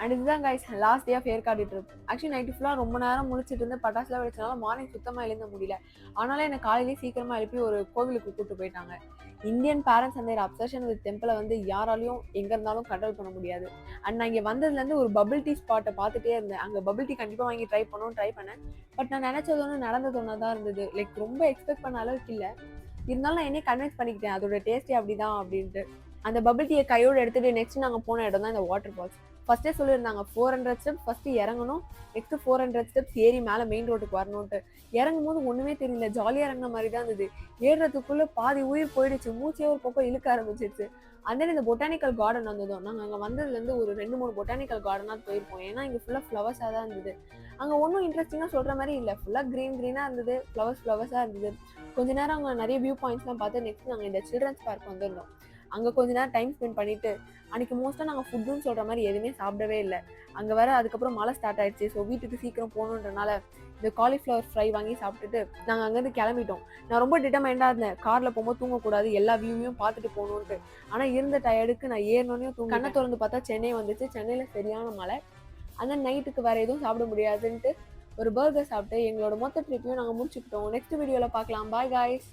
And இதுதான் guys last day of Yercaud trip. Actually night ஃபுல்லாக ரொம்ப நேரம் முடிச்சிட்டு இருந்து பட்டாசுலாம் வெடிச்சனால மார்னிங் சுத்தமாக எழுந்த முடியல. ஆனாலும் என்னை காலையிலேயே சீக்கிரமாக எழுப்பி ஒரு கோவிலுக்கு கூப்பிட்டு போயிட்டாங்க. இந்தியன் பேரண்ட்ஸ் அந்த அப்சஷன் வித் டெம்பிளை வந்து யாராலையும் எங்கே இருந்தாலும் கண்ட்ரோல் பண்ண முடியாது. அண்ட் நான் இங்கே வந்ததுலேருந்து ஒரு பபிள் டீ ஸ்பாட்டை பார்த்துட்டே இருந்தேன். அங்கே பபிள் டீ கண்டிப்பாக வாங்கி ட்ரை பண்ணேன். பட் நான் நினச்சது ஒன்று நடந்தது ஒன்றா தான் இருந்தது. லைக் ரொம்ப எக்ஸ்பெக்ட் பண்ண அளவுக்கு இல்லை. இருந்தாலும் நான் என்னையே கன்வின்ஸ் பண்ணிக்கிட்டேன் அதோட டேஸ்டே அப்படிதான் அப்படின்ட்டு. அந்த பபிள் டீயை கையோடு எடுத்துட்டு நெக்ஸ்ட் நாங்கள் போன இடம் தான் இந்த வாட்டர் ஃபால்ஸ். ஃபர்ஸ்டே சொல்லியிருந்தாங்க 400 ஸ்டெப்ஸ் ஃபர்ஸ்ட் இறங்கணும், நெக்ஸ்ட் 400 ஸ்டெப்ஸ் ஏறி மேலே மெயின் ரோட்டுக்கு வரணும்ட்டு. இறங்கும் போது ஒன்றுமே தெரியல, ஜாலியாக இறங்கின மாதிரி தான் இருந்தது. ஏறுறதுக்குள்ள பாதி உயிர் போயிடுச்சு, மூச்சே ஒரு பக்கம் இழுக்க ஆரம்பிச்சிருச்சு. அந்த இந்த பொட்டானிக்கல் கார்டன் வந்ததும் நாங்கள் அங்கே வந்ததுலேருந்து ஒரு 2-3 பொட்டானிக்கல் கார்டனாக போயிருப்போம். ஏன்னா இங்கே ஃபுல்லாக ஃப்ளவர்ஸாக தான் இருந்தது. அங்கே ஒன்றும் இன்ட்ரெஸ்டிங்காக சொல்கிற மாதிரி இல்லை, ஃபுல்லாக க்ரீனாக இருந்தது, ஃப்ளவர்ஸாக இருந்தது. கொஞ்ச நேரம் அங்கே நிறைய வியூ பாயிண்ட்ஸ்லாம் பார்த்து நெக்ஸ்ட் நாங்கள் இந்த சில்ட்ரன்ஸ் பார்க் வந்திருந்தோம். அங்கே கொஞ்ச நேரம் டைம் ஸ்பெண்ட் பண்ணிட்டு அன்றைக்கி மோஸ்ட்டாக நாங்கள் ஃபுட்டுன்னு சொல்கிற மாதிரி எதுவுமே சாப்பிடவே இல்லை. அங்கே வர அதுக்கப்புறம் மழை ஸ்டார்ட் ஆயிடுச்சு. ஸோ வீட்டுக்கு சீக்கிரம் போகணுன்றனால இந்த காலிஃப்ளவர் ஃப்ரை வாங்கி சாப்பிட்டுட்டு நாங்கள் அங்கேருந்து கிளம்பிட்டோம். நான் ரொம்ப டிட்டர்மைண்டாக இருந்தேன், காரில் போகும்போது தூங்கக்கூடாது, எல்லா வியூவையும் பார்த்துட்டு போகணுன்ட்டு. ஆனால் இருந்த டயர்டுக்கு நான் ஏறினோன்னே கண்ணை திறந்து பார்த்தா சென்னை வந்துச்சு. சென்னையில் சரியான மழை. அந்த நைட்டுக்கு வேறு எதுவும் சாப்பிட முடியாதுன்ட்டு ஒரு பர்கர் சாப்பிட்டு எங்களோட மொத்த ட்ரிப்பையும் நாங்கள் முடிச்சுக்கிட்டோம். நெக்ஸ்ட் வீடியோவில் பார்க்கலாம். Bye guys.